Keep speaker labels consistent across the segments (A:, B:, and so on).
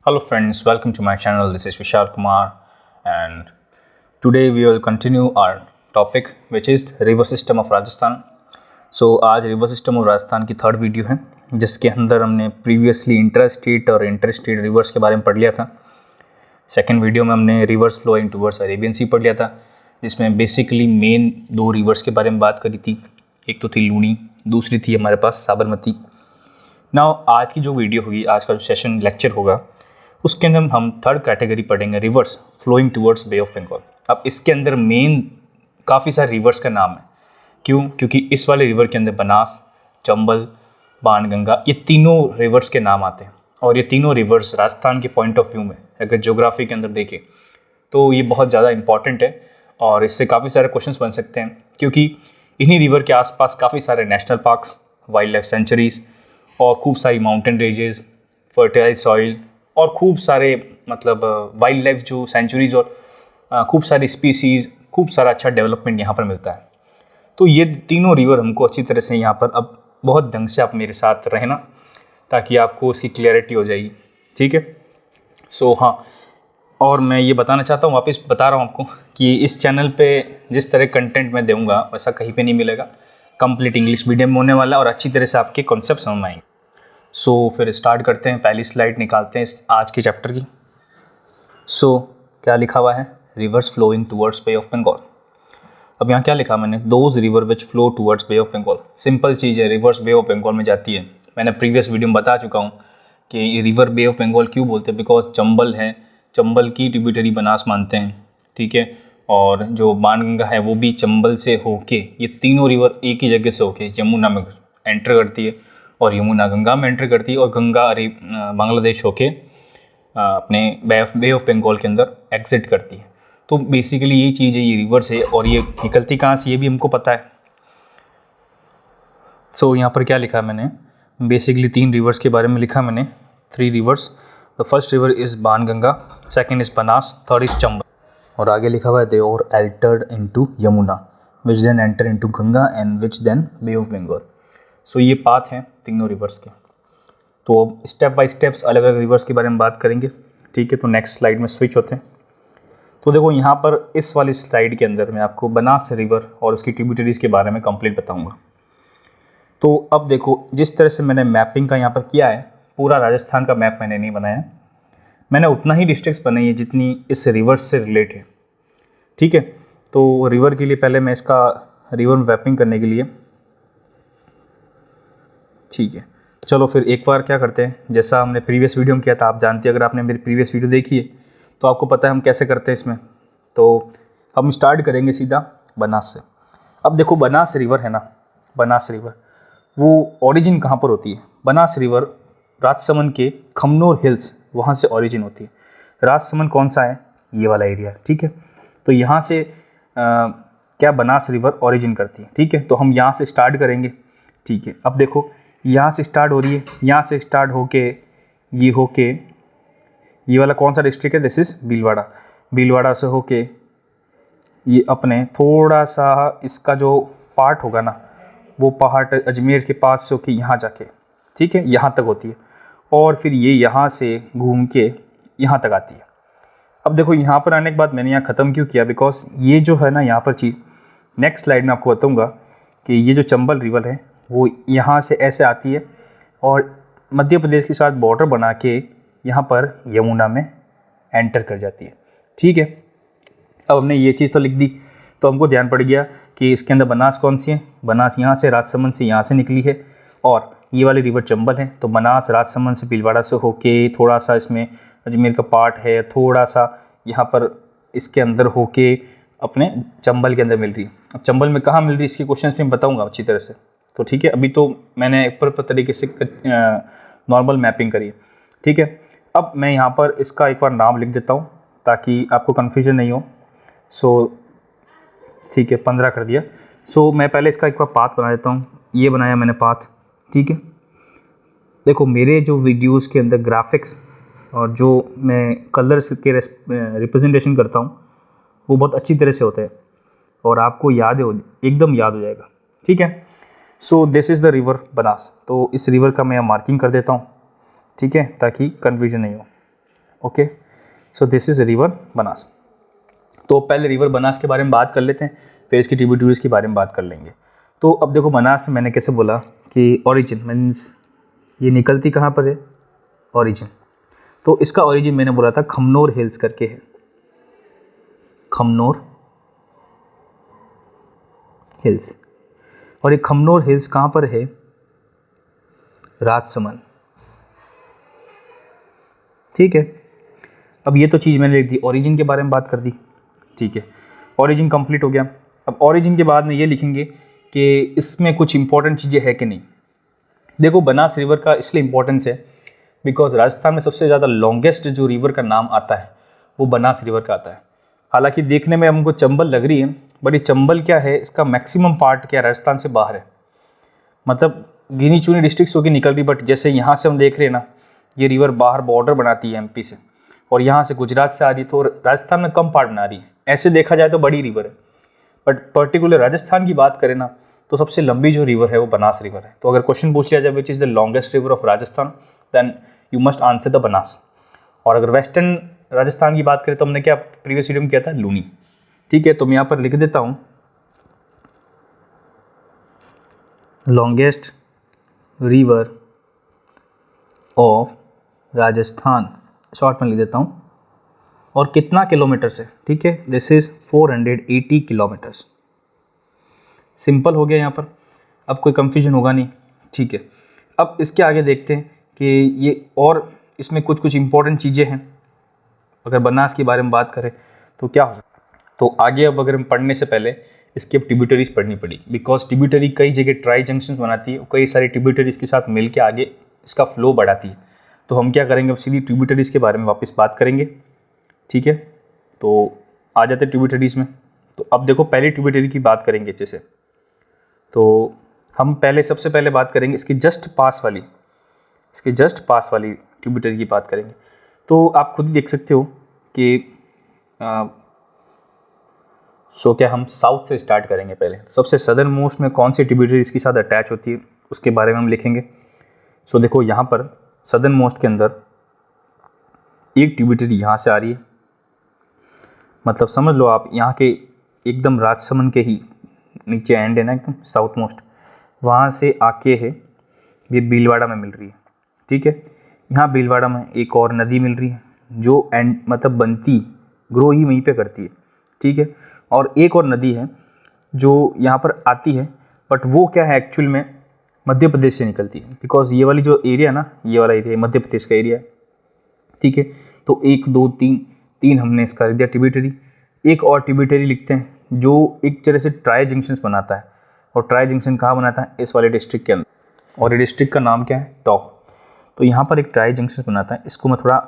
A: Hello friends, welcome to my channel. This is Vishal Kumar and today we will continue our topic which is river system of Rajasthan. So आज river system of Rajasthan की third video है जिसके अंदर हमने previously inter state और inter state reverse के बारे में पढ़ लिया था। सेकंड वीडियो में हमने रिवर्स फ्लोइंग टुवर्ड्स अरेबियन सी पढ़ लिया था जिसमें बेसिकली मेन दो रिवर्स के बारे में बात करी थी। एक तो थी लूनी, दूसरी थी हमारे पास साबरमती। नाउ आज की जो वीडियो होगी, आज का जो सेशन लेक्चर होगा उसके अंदर हम थर्ड कैटेगरी पढ़ेंगे, rivers flowing towards Bay of Bengal. अब इसके अंदर मेन काफ़ी सारे रिवर्स का नाम है। क्यों? क्योंकि इस वाले रिवर के अंदर बनास, चंबल, बाणगंगा, ये तीनों रिवर्स के नाम आते हैं और ये तीनों रिवर्स राजस्थान के पॉइंट ऑफ व्यू में अगर ज्योग्राफी के अंदर देखें तो ये बहुत ज़्यादा इंपॉर्टेंट है और इससे काफ़ी सारे क्वेश्चंस बन सकते हैं क्योंकि इन्हीं रिवर के आसपास काफ़ी सारे national parks, wild life centuries और खूब सारी माउंटेन रेंजेस, फर्टाइल सॉइल और खूब सारे वाइल्ड लाइफ जो सेंचुरीज़ और खूब सारी स्पीसीज़, खूब सारा अच्छा डेवलपमेंट यहाँ पर मिलता है। तो ये तीनों रिवर हमको अच्छी तरह से यहाँ पर अब बहुत ढंग से आप मेरे साथ रहना ताकि आपको उसकी क्लैरिटी हो जाएगी, ठीक है। सो हाँ, और मैं ये बताना चाहता हूँ, वापस बता रहा हूँ आपको कि इस चैनल पे जिस तरह कंटेंट मैं दूँगा वैसा कहीं पे नहीं मिलेगा। कंप्लीट इंग्लिश मीडियम में होने वाला और अच्छी तरह से आपके कॉन्सेप्ट समझ में आएंगे। सो फिर स्टार्ट करते हैं, पहली स्लाइड निकालते हैं इस आज के चैप्टर की। सो क्या लिखा हुआ है? Rivers flowing towards Bay of Bengal. अब यहाँ क्या लिखा मैंने? Those river which flow towards Bay of Bengal. Simple चीज़ है, रिवर्स बे ऑफ बंगाल में जाती है। मैंने प्रीवियस वीडियो में बता चुका हूँ कि रिवर बे ऑफ बंगाल क्यों बोलते हैं, बिकॉज चंबल है, चंबल की ट्रिब्यूटरी बनास मानते हैं, ठीक है। और जो बाणगंगा है वो भी चंबल से होके, ये तीनों रिवर एक ही जगह से होके यमुना में एंटर करती है और यमुना गंगा में एंटर करती है और गंगा बांग्लादेश होके अपने बे ऑफ बंगाल के अंदर एग्जिट करती है। तो बेसिकली यही चीज़ है, ये रिवर्स है और ये निकलती कहाँ से ये भी हमको पता है। सो यहाँ पर क्या लिखा मैंने? बेसिकली तीन रिवर्स के बारे में लिखा मैंने, 3 rivers. The first river is Banganga, second is Banas, third is Chambal. और आगे लिखा हुआ है दे और entered into Yamuna which then enter into Ganga and which then Bay of Bengal. So ये पाथ हैं तीनों रिवर्स के। तो अब स्टेप बाय स्टेप्स अलग अलग रिवर्स के बारे में बात करेंगे, ठीक है। तो नेक्स्ट स्लाइड में स्विच होते हैं। तो देखो यहाँ पर इस वाली स्लाइड के अंदर मैं आपको बनास रिवर और उसकी ट्रिब्यूटरीज़ के बारे में कंप्लीट बताऊँगा। तो अब देखो जिस तरह से मैंने मैपिंग का यहाँ पर किया है, पूरा राजस्थान का मैप मैंने नहीं बनाया, मैंने उतना ही डिस्ट्रिक्ट्स बनाई है जितनी इस रिवर से रिलेट है, ठीक है। तो रिवर के लिए पहले मैं इसका रिवर मैपिंग करने के लिए, ठीक है, चलो फिर एक बार क्या करते हैं, जैसा हमने प्रीवियस वीडियो में किया था, आप जानते हैं, अगर आपने मेरी प्रीवियस वीडियो देखी है तो आपको पता है हम कैसे करते हैं इसमें। तो हम स्टार्ट करेंगे सीधा बनास से। अब देखो बनास रिवर है ना, बनास रिवर वो ओरिजिन कहाँ पर होती है? बनास रिवर राजसमंद के खमनोर हिल्स, वहाँ से ओरिजिन होती है। राजसमंद कौन सा है? ये वाला एरिया, ठीक है। तो यहाँ से क्या बनास रिवर ओरिजिन करती है, ठीक है। तो हम यहाँ से स्टार्ट करेंगे, ठीक है। अब देखो यहाँ से स्टार्ट हो रही है, यहाँ से स्टार्ट होके ये वाला कौन सा डिस्ट्रिक्ट है? This is Bhilwara. भीलवाड़ा से होके ये अपने थोड़ा सा इसका जो पार्ट होगा ना, वो पहाड़ अजमेर के पास से होके यहाँ जाके, ठीक है, यहाँ तक होती है और फिर ये यहाँ से घूम के यहाँ तक आती है। अब देखो यहाँ पर आने के बाद मैंने यहाँ ख़त्म क्यों किया? बिकॉज ये जो है ना यहाँ पर चीज़, नेक्स्ट स्लाइड में आपको बताऊँगा कि ये जो चंबल रिवर है वो यहाँ से ऐसे आती है और मध्य प्रदेश के साथ बॉर्डर बना के यहाँ पर यमुना में एंटर कर जाती है, ठीक है। अब हमने ये चीज़ तो लिख दी, तो हमको ध्यान पड़ गया कि इसके अंदर बनास कौन सी है? बनास यहाँ से राजसमंद से यहाँ से निकली है और ये वाली रिवर चंबल है। तो बनास राजसमंद से भीलवाड़ा से होके थोड़ा सा इसमें अजमेर का पार्ट है, थोड़ा सा यहाँ पर इसके अंदर होके अपने चंबल के अंदर मिल रही है। अब चंबल में कहाँ मिल रही है इसके क्वेश्चंस में बताऊँगा अच्छी तरह से, तो ठीक है। अभी तो मैंने ऊपर तरीके से नॉर्मल मैपिंग करी है, ठीक है। अब मैं यहाँ पर इसका एक बार नाम लिख देता हूँ ताकि आपको कन्फ्यूजन नहीं हो। सो ठीक है, 15 कर दिया। सो मैं पहले इसका एक बार पाथ बना देता हूँ। ये बनाया मैंने पाथ, ठीक है। देखो मेरे जो वीडियोस के अंदर ग्राफिक्स और जो मैं कलर्स के रिप्रेजेंटेशन करता हूँ वो बहुत अच्छी तरह से होता है और आपको एकदम याद हो जाएगा, ठीक है। So this is the river Banas. तो इस रिवर का मैं मार्किंग कर देता हूँ, ठीक है, ताकि कन्फ्यूजन नहीं हो। Okay, so this is river Banas. तो पहले रिवर बनास के बारे में बात कर लेते हैं, फिर इसकी ट्रिब्यूटरीज के बारे में बात कर लेंगे। तो अब देखो बनास में मैंने कैसे बोला कि ओरिजिन मीन्स ये निकलती कहाँ पर है, ओरिजिन। तो इसका ओरिजिन मैंने बोला था खमनोर हिल्स करके है, खमनोर हिल्स। और ये खमनोर हिल्स कहाँ पर है, राजसमंद, ठीक है। अब ये तो चीज़ मैंने लिख दी, ओरिजिन के बारे में बात कर दी, ठीक है। ओरिजिन कंप्लीट हो गया। अब ओरिजिन के बाद में ये लिखेंगे कि इसमें कुछ इंपॉर्टेंट चीज़ें हैं कि नहीं। देखो बनास रिवर का इसलिए इम्पोर्टेंस है बिकॉज राजस्थान में सबसे ज़्यादा लॉन्गेस्ट जो रिवर का नाम आता है वो बनास रिवर का आता है। हालांकि देखने में हमको चंबल लग रही है, बट ये चंबल क्या है, इसका मैक्सिमम पार्ट क्या राजस्थान से बाहर है, मतलब गिनी चुनी डिस्ट्रिक्ट्स होगी निकल रही, बट जैसे यहाँ से हम देख रहे हैं ना, ये रिवर बाहर बॉर्डर बनाती है एमपी से, और यहाँ से गुजरात से आ रही है, तो राजस्थान में कम पार्ट बना रही है। ऐसे देखा जाए तो बड़ी रिवर है, बट पर्टिकुलर राजस्थान की बात करें ना तो सबसे लंबी जो रिवर है वो बनास रिवर है। तो अगर क्वेश्चन पूछ लिया जाए which is the longest river of Rajasthan, then you must answer the Banas. और अगर वेस्टर्न राजस्थान की बात करें तो हमने क्या प्रीवियस वीडियो में किया था, लूनी, ठीक है। तो मैं यहाँ पर लिख देता हूँ longest river of Rajasthan, short में लिख देता हूँ, और कितना किलोमीटर से, ठीक है, दिस इज़ 480 किलोमीटर्स। सिंपल हो गया यहाँ पर, अब कोई कंफ्यूजन होगा नहीं, ठीक है। अब इसके आगे देखते हैं कि ये और इसमें कुछ कुछ इंपॉर्टेंट चीज़ें हैं। अगर बनास के बारे में बात करें तो क्या हो सकता है, तो आगे अब अगर हम पढ़ने से पहले इसकी अब ट्रिब्यूटरीज पढ़नी पड़ी, बिकॉज ट्रिब्यूटरी कई जगह ट्राई जंक्शन बनाती है, कई सारी ट्रिब्यूटरीज के साथ मिल के आगे इसका फ्लो बढ़ाती है। तो हम क्या करेंगे, अब सीधी ट्रिब्यूटरीज के बारे में वापस बात करेंगे, ठीक है। तो आ जाते हैं ट्रिब्यूटरीज में। तो अब देखो पहली ट्रिब्यूटरी की बात करेंगे अच्छे से, तो हम पहले सबसे पहले बात करेंगे इसकी जस्ट पास वाली ट्रिब्यूटरी की बात करेंगे। तो आप खुद देख सकते हो कि क्या हम साउथ से स्टार्ट करेंगे। पहले सबसे सदर्न मोस्ट में कौन सी ट्रिब्यूटरी इसके साथ अटैच होती है उसके बारे में हम लिखेंगे। देखो यहाँ पर सदर्न मोस्ट के अंदर एक ट्रिब्यूटरी यहाँ से आ रही है, मतलब समझ लो आप यहाँ के एकदम राजसमंद के ही नीचे एंड है ना, एकदम साउथ मोस्ट, वहाँ से आके है ये भीलवाड़ा में मिल रही है, ठीक है। यहाँ भीलवाड़ा में एक और नदी मिल रही है जो एंड मतलब बनती ग्रो ही वहीं पे करती है, ठीक है। और एक और नदी है जो यहाँ पर आती है, बट वो क्या है एक्चुअल में मध्य प्रदेश से निकलती है, बिकॉज ये वाली जो एरिया ना, ये वाला एरिया मध्य प्रदेश का एरिया है, ठीक है। तो 1 2 3 हमने इसका दिया ट्रिब्यूटरी। एक और ट्रिब्यूटरी लिखते हैं जो एक तरह से ट्राई जंक्शंस बनाता है, और ट्राई जंक्शन कहाँ बनाता है, इस वाले डिस्ट्रिक्ट के अंदर, और ये डिस्ट्रिक्ट का नाम क्या है, टॉप। तो यहाँ पर एक ट्राई जंक्शन बनाता है, इसको मैं थोड़ा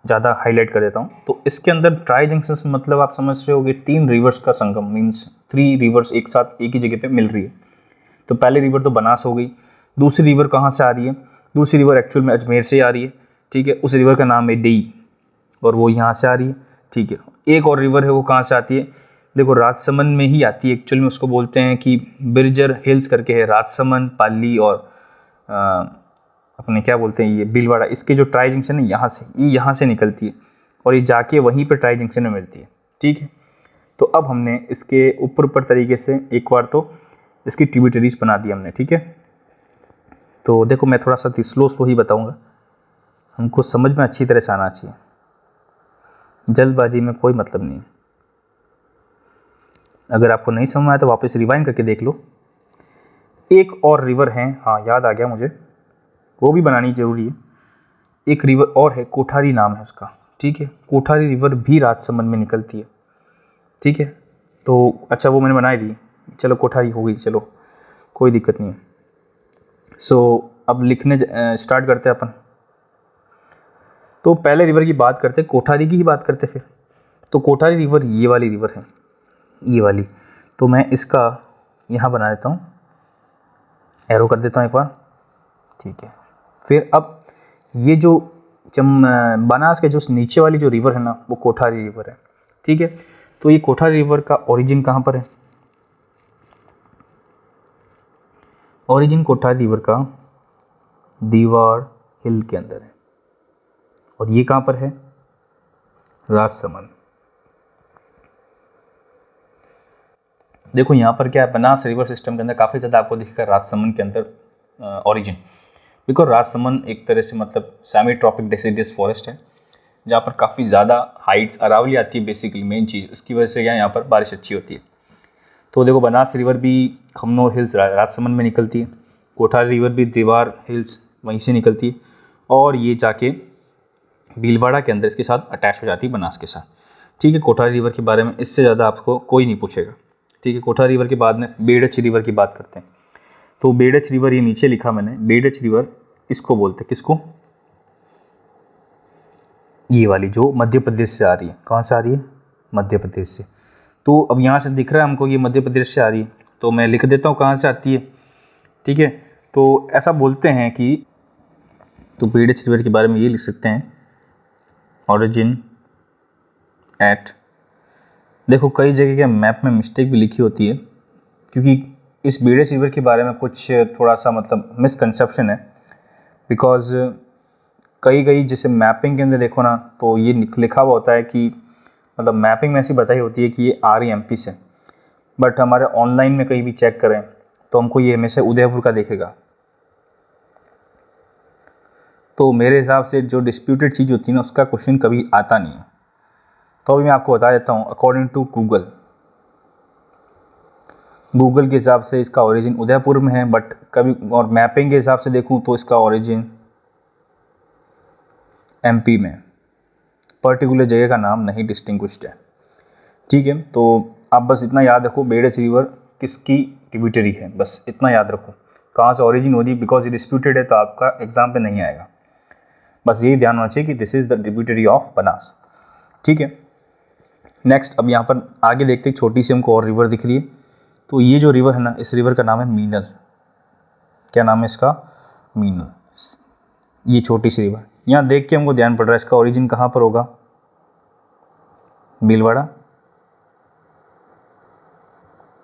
A: ज़्यादा हाईलाइट कर देता हूँ। तो इसके अंदर ट्राई जंक्शंस मतलब आप समझ रहे होगे 3 रिवर्स का संगम, मीन्स 3 रिवर्स एक साथ एक ही जगह पे मिल रही है। तो पहली रिवर तो बनास हो गई, दूसरी रिवर कहाँ से आ रही है, दूसरी रिवर एक्चुअल में अजमेर से आ रही है, ठीक है। उस रिवर का नाम है डेई, और वो यहाँ से आ रही है, ठीक है। एक और रिवर है वो कहाँ से आती है, देखो राजसमंद में ही आती है एक्चुअल में, उसको बोलते हैं कि बिरजर हिल्स करके है, राजसमंद, पाली और अपने क्या बोलते हैं ये भीलवाड़ा, इसके जो ट्राई जंक्शन है यहाँ से निकलती है, और ये जाके वहीं पर ट्राई जंक्शन में मिलती है, ठीक है। तो अब हमने इसके ऊपर तरीके से एक बार तो इसकी ट्रिब्यूटरीज बना दी हमने, ठीक है। तो देखो मैं थोड़ा सा स्लो ही बताऊंगा, हमको समझ में अच्छी तरह से आना चाहिए, जल्दबाजी में कोई मतलब नहीं। अगर आपको नहीं समझ में आया तो वापस रिवाइंड करके देख लो। एक और रिवर है, हाँ याद आ गया मुझे, वो भी बनानी ज़रूरी है। एक रिवर और है, कोठारी नाम है उसका, ठीक है। कोठारी रिवर भी राजसमंद में निकलती है, ठीक है। तो अच्छा वो मैंने बनाई दी, चलो कोठारी हो गई, चलो कोई दिक्कत नहीं है। अब लिखने स्टार्ट करते हैं अपन। तो पहले रिवर की बात करते, कोठारी की ही बात करते फिर। तो कोठारी रिवर ये वाली रिवर है, ये वाली। तो मैं इसका यहाँ बना देता हूँ, एरो कर देता हूँ एक बार, ठीक है। फिर अब ये जो बनास के जो नीचे वाली जो रिवर है ना, वो कोठारी रिवर है, ठीक है। तो ये कोठारी रिवर का ओरिजिन कहाँ पर है, ओरिजिन कोठारी रिवर का दीवार हिल के अंदर है। और ये कहाँ पर है, राजसमंद। देखो यहाँ पर क्या है, बनास रिवर सिस्टम के अंदर काफ़ी ज़्यादा आपको दिखेगा राजसमंद के अंदर ओरिजिन, बिकॉज राजसमंद एक तरह से मतलब सेमी ट्रॉपिक डेसिडियस फॉरेस्ट है जहाँ पर काफ़ी ज़्यादा हाइट्स, अरावली आती है बेसिकली मेन चीज़, उसकी वजह से यहाँ पर बारिश अच्छी होती है। तो देखो बनास रिवर भी खमनोर हिल्स राजसमंद में निकलती है, कोठारी रिवर भी दीवार हिल्स वहीं से निकलती है, और ये जाके भीलवाड़ा के अंदर इसके साथ अटैच हो जाती है बनास के साथ। ठीक है, कोठारी रिवर के बारे में इससे ज़्यादा आपको कोई नहीं पूछेगा। ठीक है, कोठारी रिवर के बाद में बेड़च रिवर की बात करते हैं। तो बेड़च रिवर ये नीचे लिखा मैंने, बेड़च रिवर इसको बोलते हैं, किसको, ये वाली जो मध्य प्रदेश से आ रही है। कहाँ से आ रही है, मध्य प्रदेश से। तो अब यहाँ से दिख रहा है हमको ये मध्य प्रदेश से आ रही है, तो मैं लिख देता हूँ कहाँ से आती है। ठीक है, तो ऐसा बोलते हैं कि, तो बेड़च रिवर के बारे में ये लिख सकते हैं, ऑरिजिन एट, देखो कई जगह के मैप में मिस्टेक भी लिखी होती है, क्योंकि इस बेड़च रिवर के बारे में कुछ थोड़ा सा मतलब मिसकंसेप्शन है, बिकॉज कई जैसे मैपिंग के अंदर देखो ना, तो ये लिखा हुआ होता है कि मतलब मैपिंग में ऐसी बताई होती है कि ये आ रही एमपी से, बट हमारे ऑनलाइन में कहीं भी चेक करें तो हमको ये हमेशा उदयपुर का दिखेगा। तो मेरे हिसाब से जो डिस्प्यूटेड चीज़ होती है ना, उसका क्वेश्चन कभी आता नहीं है। तो अभी मैं आपको बता देता हूँ, अकॉर्डिंग टू गूगल के हिसाब से इसका ओरिजिन उदयपुर में है, बट कभी और मैपिंग के हिसाब से देखूँ तो इसका ओरिजिन एमपी में, पर्टिकुलर जगह का नाम नहीं डिस्टिंग्विश्ड है। ठीक है, तो आप बस इतना याद रखो, बेड़च रिवर किसकी ट्रिब्यूटरी है, बस इतना याद रखो, कहाँ से ओरिजिन हो रही, बिकॉज ये डिस्प्यूटेड है तो आपका एग्जाम पे नहीं आएगा। बस यही ध्यान होना चाहिए कि this is the tributary of Banas. ठीक है, नेक्स्ट अब यहाँ पर आगे देखते हैं, छोटी सी हमको और रिवर दिख रही है। तो ये जो रिवर है ना, इस रिवर का नाम है मीनल। क्या नाम है इसका, मीनल। ये छोटी सी रिवर, यहाँ देख के हमको ध्यान पड़ रहा है इसका ओरिजिन कहाँ पर होगा, भीलवाड़ा।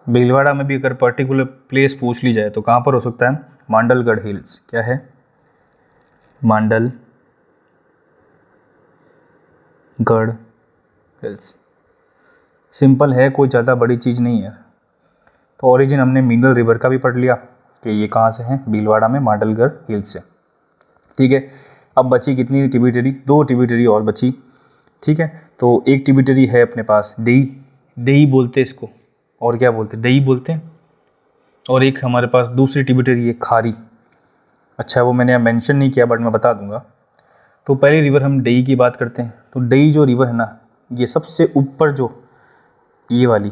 A: भीलवाड़ा में भी अगर पर्टिकुलर प्लेस पूछ ली जाए तो कहाँ पर हो सकता है, मांडलगढ़ हिल्स। क्या है, मांडलगढ़ हिल्स। सिंपल है, कोई ज़्यादा बड़ी चीज़ नहीं है। तो ओरिजिन हमने मीनल रिवर का भी पढ़ लिया कि ये कहाँ से है, भीलवाड़ा में मांडलगढ़ हिल्स से। ठीक है, अब बची कितनी ट्रिब्यूटरी, 2 ट्रिब्यूटरी और बची। ठीक है, तो एक ट्रिब्यूटरी है अपने पास देई बोलते हैं इसको, और क्या बोलते हैं, देई बोलते हैं। और एक हमारे पास दूसरी ट्रिब्यूटरी है खारी। अच्छा, वो मैंने मेंशन नहीं किया बट मैं बता दूंगा। तो पहली रिवर हम देई की बात करते हैं। तो देई जो रिवर है ना, ये सबसे ऊपर जो ये वाली,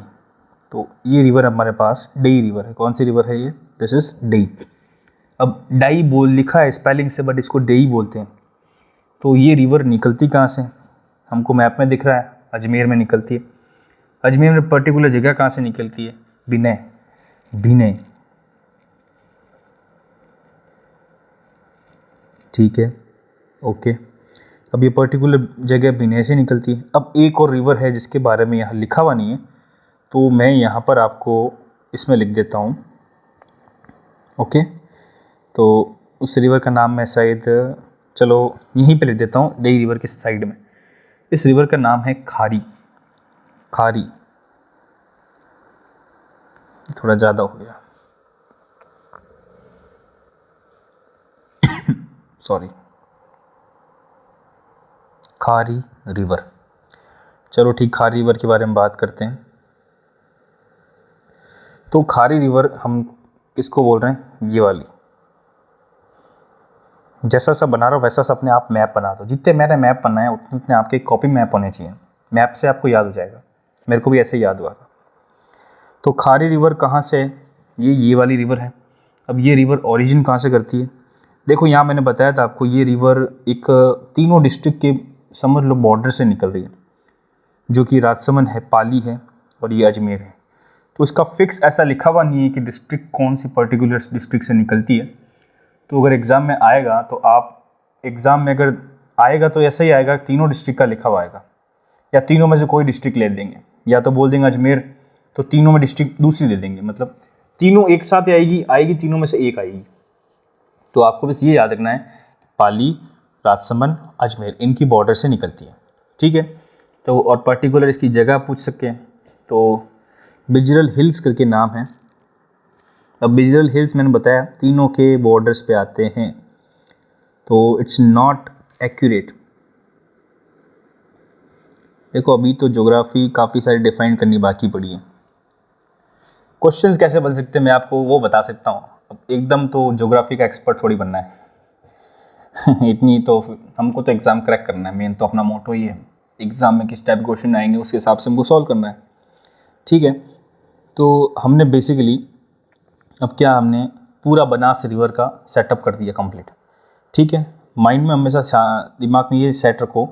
A: तो ये रिवर हमारे पास देई रिवर है। कौन सी रिवर है ये, दिस इज देई। अब डाई बोल लिखा है स्पेलिंग से, बट इसको देई बोलते हैं। तो ये रिवर निकलती कहाँ से, हमको मैप में दिख रहा है अजमेर में निकलती है। अजमेर में पर्टिकुलर जगह कहाँ से निकलती है, बिनय। ठीक है, ओके। अब ये पर्टिकुलर जगह बिनय से निकलती है। अब एक और रिवर है जिसके बारे में यहाँ लिखा हुआ नहीं है, तो मैं यहाँ पर आपको इसमें लिख देता हूँ। ओके, तो उस रिवर का नाम मैं शायद, चलो यहीं पे लिख देता हूँ, देई रिवर के साइड में। इस रिवर का नाम है खारी। थोड़ा ज़्यादा हो गया, सॉरी, खारी रिवर। चलो ठीक, खारी रिवर के बारे में बात करते हैं। तो खारी रिवर हम किसको बोल रहे हैं, ये वाली। जैसा सा बना रहा हो वैसा सा अपने आप मैप बना दो। जितने मैंने मैप बनाए उतने आपके कॉपी मैप होने चाहिए। मैप से आपको याद हो जाएगा, मेरे को भी ऐसे याद हुआ था। तो खारी रिवर कहाँ से है, ये वाली रिवर है। अब ये रिवर ओरिजिन कहाँ से करती है, देखो यहाँ मैंने बताया था आपको, ये रिवर एक तीनों डिस्ट्रिक्ट के समझ लो बॉर्डर से निकल रही है, जो कि राजसमंद है, पाली है और ये अजमेर है। तो इसका फिक्स ऐसा लिखा हुआ नहीं है कि डिस्ट्रिक्ट कौन सी पर्टिकुलर डिस्ट्रिक्ट से निकलती है। तो अगर एग्ज़ाम में आएगा तो आप एग्ज़ाम में अगर आएगा तो ऐसा ही आएगा, तीनों डिस्ट्रिक्ट का लिखा हुआ आएगा, या तीनों में से कोई डिस्ट्रिक्ट ले देंगे, या तो बोल देंगे अजमेर तो तीनों में डिस्ट्रिक्ट दूसरी दे देंगे, मतलब तीनों एक साथ आएगी तीनों में से एक आएगी। तो आपको बस ये याद रखना है, पाली, राजसमंद, अजमेर इनकी बॉर्डर से निकलती है। ठीक है, तो और पर्टिकुलर इसकी जगह पूछ सके तो बिजरल हिल्स करके नाम है। अब बिजरल हिल्स मैंने बताया तीनों के बॉर्डर्स पे आते हैं, तो इट्स नॉट एक्यूरेट। देखो अभी तो ज्योग्राफी काफ़ी सारी डिफाइन करनी बाकी पड़ी है। क्वेश्चंस कैसे बन सकते हैं मैं आपको वो बता सकता हूँ। अब एकदम तो ज्योग्राफी का एक्सपर्ट थोड़ी बनना है इतनी तो हमको तो एग्ज़ाम क्रैक करना है, मेन तो अपना मोटो ही है। एग्ज़ाम में किस टाइप के क्वेश्चन आएंगे उसके हिसाब से हमको सॉल्व करना है, ठीक है। तो हमने बेसिकली अब क्या हमने पूरा बनास रिवर का सेटअप कर दिया कंप्लीट, ठीक है। माइंड में हमेशा दिमाग में ये सेट रखो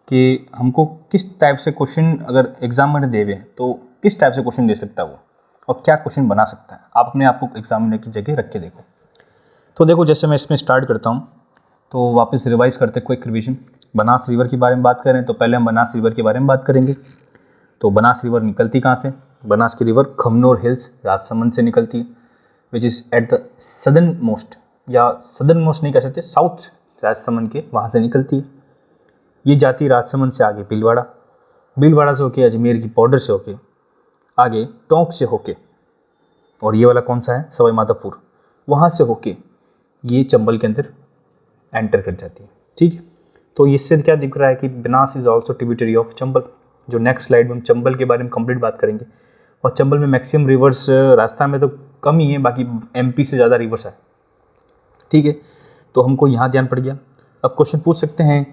A: कि हमको किस टाइप से क्वेश्चन अगर एग्जामिनर देवे तो किस टाइप से क्वेश्चन दे सकता है वो और क्या क्वेश्चन बना सकता है। आप अपने आप को एग्जामिनर की जगह रख के देखो। तो देखो जैसे मैं इसमें स्टार्ट करता हूँ तो वापस रिवाइज करते क्विक रिवीजन। बनास रिवर के बारे में बात करें तो पहले हम बनास रिवर के बारे में बात करेंगे। तो बनास रिवर निकलती कहाँ से? बनास की रिवर खमनोर हिल्स राजसमंद से निकलती है, which is at the southern most, या सदर्न मोस्ट नहीं कह सकते, साउथ राजसमंद के वहाँ से निकलती है। ये जाती राजसमंद से आगे भीलवाड़ा, भीलवाड़ा से होके अजमेर की बॉर्डर से होके आगे टोंक से होके, और ये वाला कौन सा है सवाई माधोपुर, वहाँ से होके ये चंबल के अंदर एंटर कर जाती है, ठीक है। तो इससे क्या दिख रहा है कि Banas is also tributary of Chambal. जो नेक्स्ट स्लाइड में हम चंबल के बारे में कंप्लीट बात करेंगे। और चंबल में मैक्सिमम रिवर्स, राजस्थान में तो कम ही है, बाकी एमपी से ज़्यादा रिवर्स है, ठीक है। तो हमको यहाँ ध्यान पड़ गया। अब क्वेश्चन पूछ सकते हैं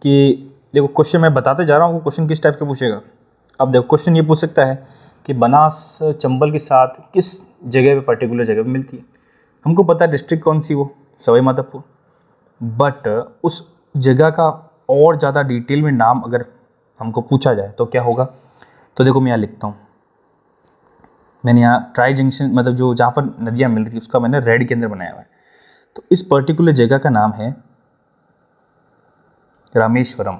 A: कि देखो क्वेश्चन मैं बताते जा रहा हूँ, क्वेश्चन किस टाइप का पूछेगा। अब देखो क्वेश्चन ये पूछ सकता है कि बनास चंबल के साथ किस जगह पे पर्टिकुलर जगह पे मिलती है। हमको पता है डिस्ट्रिक्ट कौन सी, वो सवाई माधोपुर, बट उस जगह का और ज़्यादा डिटेल में नाम अगर हमको पूछा जाए तो क्या होगा। तो देखो मैं यहाँ लिखता हूँ, मैंने यहाँ ट्राई जंक्शन मतलब जो जहाँ पर नदियाँ मिल रही है उसका मैंने रेड के अंदर बनाया हुआ है। तो इस पर्टिकुलर जगह का नाम है रामेश्वरम।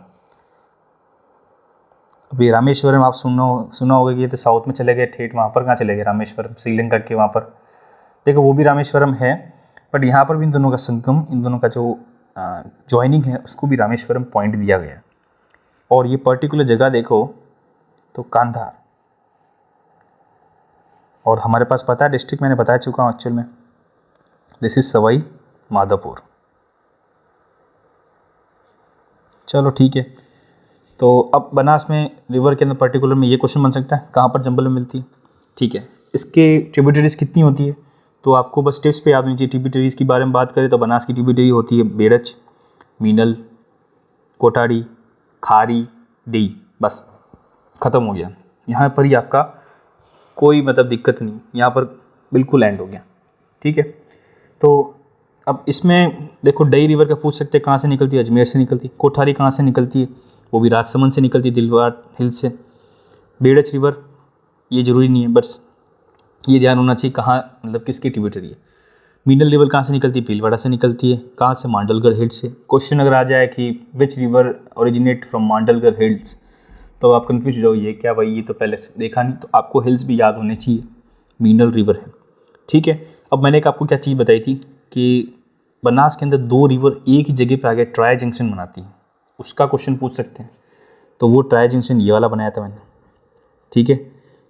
A: अभी रामेश्वरम आप सुना होगा कि ये तो साउथ में चले गए ठेठ, वहाँ पर कहाँ चले गए रामेश्वरम, श्रीलंका के वहाँ पर। देखो वो भी रामेश्वरम है, बट यहाँ पर भी इन दोनों का संगम, इन दोनों का जो ज्वाइनिंग है उसको भी रामेश्वरम पॉइंट दिया गया है। और ये पर्टिकुलर जगह देखो तो कांधार, और हमारे पास पता है डिस्ट्रिक्ट मैंने बता चुका हूँ एक्चुअल में, दिस इज सवाई माधोपुर। चलो ठीक है। तो अब बनास में रिवर के अंदर पर्टिकुलर में ये क्वेश्चन बन सकता है कहाँ पर चंबल में मिलती है, ठीक है। इसके ट्रिब्यूटरीज कितनी होती है तो आपको बस टिप्स पे याद होनी चाहिए। ट्रिब्यूटरीज के बारे में बात करें तो बनास की ट्रिब्यूटरी होती है बेड़च, मीनल, कोटाड़ी, खारी, डी, बस ख़त्म हो गया। यहाँ पर ही आपका कोई मतलब दिक्कत नहीं, यहाँ पर बिल्कुल एंड हो गया, ठीक है। तो अब इसमें देखो डई रिवर का पूछ सकते हैं कहाँ से निकलती है, अजमेर से निकलती है। कोठारी कहाँ से निकलती है, वो भी राजसमंद से निकलती है, दिलवाड़ हिल से। बेड़च रिवर ये ज़रूरी नहीं है, बस ये ध्यान होना चाहिए कहाँ मतलब किसकी ट्रिब्यूटरी है। मीनल रिवर कहाँ से निकलती है, भीलवाड़ा से निकलती है। कहाँ से, मांडलगढ़ हिल्स से। क्वेश्चन अगर आ जाए कि which river originate from Mandalgarh hills, तो आप कन्फ्यूज हो जाओ, ये क्या भाई, ये तो पहले से देखा नहीं। तो आपको हिल्स भी याद होने चाहिए, मीनल रिवर है, ठीक है। अब मैंने एक आपको क्या चीज़ बताई थी कि बनास के अंदर दो रिवर एक ही जगह पे आगे ट्राई जंक्शन बनाती है, उसका क्वेश्चन पूछ सकते हैं। तो वो ट्राई जंक्शन ये वाला बनाया था मैंने, ठीक है।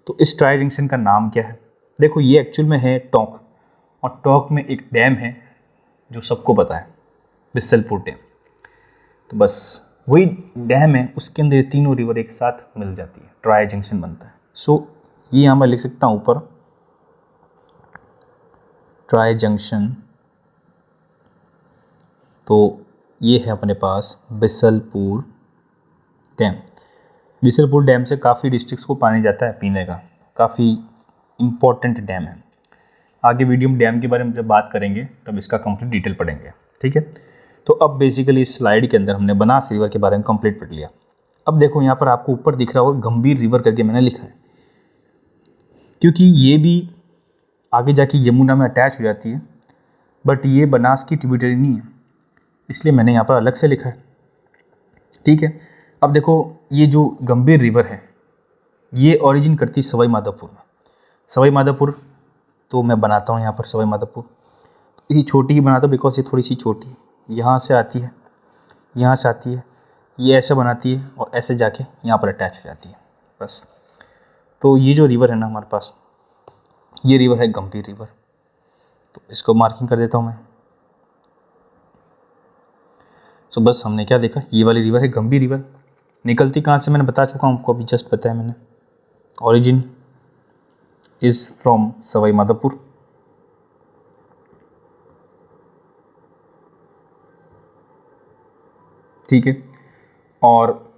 A: तो इस ट्राई जंक्शन का नाम क्या है, देखो ये एक्चुअल में है टोंक, और टोंक में एक डैम है जो सबको पता है, बिसलपुर डैम। तो बस वही डैम है, उसके अंदर ये तीनों रिवर एक साथ मिल जाती है, ट्राई जंक्शन बनता है। सो ये यहाँ मैं लिख सकता हूँ ऊपर, ट्राई जंक्शन। तो ये है अपने पास बिसलपुर डैम। बिसलपुर डैम से काफ़ी डिस्ट्रिक्ट्स को पानी जाता है पीने का, काफ़ी इम्पोर्टेंट डैम है। आगे वीडियो में डैम के बारे में जब बात करेंगे तब इसका कंप्लीट डिटेल पढ़ेंगे, ठीक है। तो अब बेसिकली इस स्लाइड के अंदर हमने बनास रिवर के बारे में कंप्लीट पढ़ लिया। अब देखो यहाँ पर आपको ऊपर दिख रहा होगा गंभीर रिवर करके मैंने लिखा है, क्योंकि ये भी आगे जाके यमुना में अटैच हो जाती है, बट ये बनास की ट्रिब्यूटरी नहीं है, इसलिए मैंने यहाँ पर अलग से लिखा है, ठीक है। अब देखो ये जो गंभीर रिवर है ये ओरिजिन करती है सवाई माधोपुर में। सवाई माधोपुर तो मैं बनाता हूँ यहाँ पर सवाई माधोपुर, तो ये छोटी ही बनाता हूँ बिकॉज ये थोड़ी सी छोटी, यहाँ से आती है, यहाँ से आती है, ये ऐसे बनाती है और ऐसे जाके यहाँ पर अटैच हो जाती है बस। तो ये जो रिवर है ना हमारे पास, ये रिवर है गंभीर रिवर। तो इसको मार्किंग कर देता हूँ मैं। सो बस हमने क्या देखा, ये वाली रिवर है गंभीर रिवर। निकलती कहाँ से मैंने बता चुका हूँ आपको, अभी जस्ट बताया मैंने। Origin is from Sawai Madhopur. ठीक है, और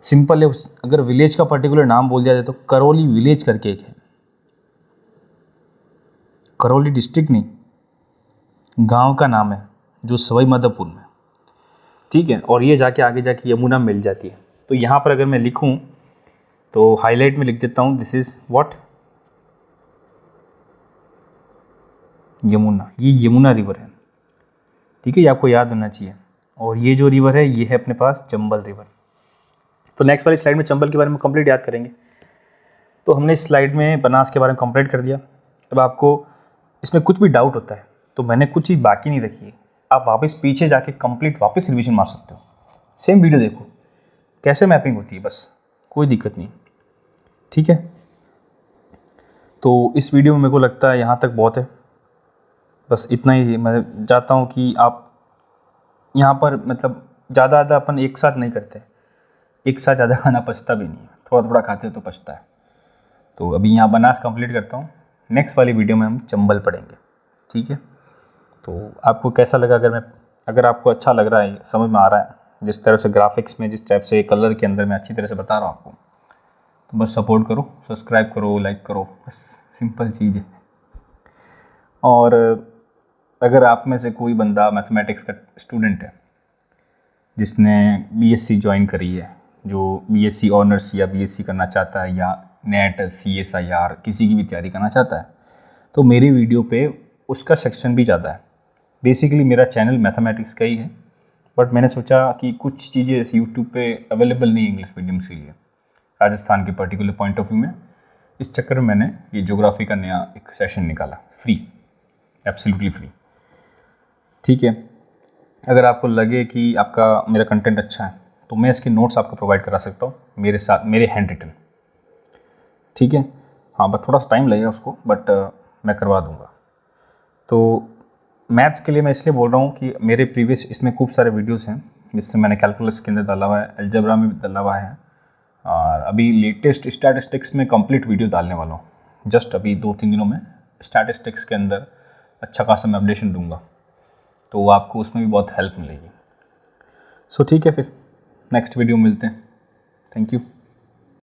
A: सिंपल है। अगर विलेज का पर्टिकुलर नाम बोल दिया जाए तो करौली विलेज करके एक है, करौली डिस्ट्रिक्ट नहीं, गांव का नाम है जो सवाई माधोपुर में। ठीक है, और ये जाके आगे जाके यमुना मिल जाती है। तो यहाँ पर अगर मैं लिखूँ तो हाईलाइट में लिख देता हूँ, दिस इज़ व्हाट, यमुना। ये यमुना रिवर है। ठीक है, ये आपको याद होना चाहिए। और ये जो रिवर है ये है अपने पास चंबल रिवर। तो नेक्स्ट वाली स्लाइड में चंबल के बारे में कंप्लीट याद करेंगे। तो हमने इस स्लाइड में बनास के बारे में कंप्लीट कर दिया। अब आपको इसमें कुछ भी डाउट होता है तो मैंने कुछ चीज़ बाकी नहीं रखी है, आप वापस पीछे जाके कंप्लीट वापस रिवीजन मार सकते हो। सेम वीडियो देखो कैसे मैपिंग होती है, बस कोई दिक्कत नहीं। ठीक है, तो इस वीडियो में मेरे को लगता है यहाँ तक बहुत है, बस इतना ही। मैं चाहता हूँ कि आप यहाँ पर मतलब ज़्यादा अपन एक साथ नहीं करते, एक साथ ज़्यादा खाना पचता भी नहीं है, थोड़ा थोड़ा खाते हो तो पचता है। तो अभी यहाँ बनास कंप्लीट करता हूँ, नेक्स्ट वाली वीडियो में हम चंबल पढ़ेंगे। ठीक है, तो आपको कैसा लगा? अगर आपको अच्छा लग रहा है, समझ में आ रहा है, जिस तरह से ग्राफिक्स में, जिस टाइप से कलर के अंदर मैं अच्छी तरह से बता रहा हूँ आपको, तो बस सपोर्ट करो, सब्सक्राइब करो, लाइक करो, बस सिंपल चीज़ है। और अगर आप में से कोई बंदा मैथमेटिक्स का स्टूडेंट है जिसने बीएससी ज्वाइन करी है, जो बीएससी ऑनर्स या बीएससी करना चाहता है, या नेट CSIR किसी की भी तैयारी करना चाहता है, तो मेरी वीडियो पे उसका सेक्शन भी ज़्यादा है। बेसिकली मेरा चैनल मैथमेटिक्स का ही है, बट मैंने सोचा कि कुछ चीज़ें यूट्यूब पे अवेलेबल नहीं इंग्लिश मीडियम के लिए, राजस्थान के पर्टिकुलर पॉइंट ऑफ व्यू में। इस चक्कर में मैंने ये ज्योग्राफी का नया एक सेशन निकाला, फ्री, एब्सोल्युटली फ्री। ठीक है, अगर आपको लगे कि आपका मेरा कंटेंट अच्छा है तो मैं इसके नोट्स आपको प्रोवाइड करा सकता हूँ मेरे साथ, मेरे हैंड रिटन। ठीक है, हाँ, बस थोड़ा सा टाइम लगेगा उसको, बट मैं करवा दूँगा। तो मैथ्स के लिए मैं इसलिए बोल रहा हूँ कि मेरे प्रीवियस इसमें खूब सारे वीडियोस हैं जिससे मैंने कैलकुलस के अंदर डाला हुआ है, अलजेब्रा में भी डाला हुआ है, और अभी लेटेस्ट स्टैटिस्टिक्स में कंप्लीट वीडियो डालने वाला हूँ। जस्ट अभी 2-3 दिनों में स्टैटिस्टिक्स के अंदर अच्छा खासा मैं अपडेशन दूँगा, तो आपको उसमें भी बहुत हेल्प मिलेगी। सो ठीक है, फिर नेक्स्ट वीडियो मिलते हैं। Thank you.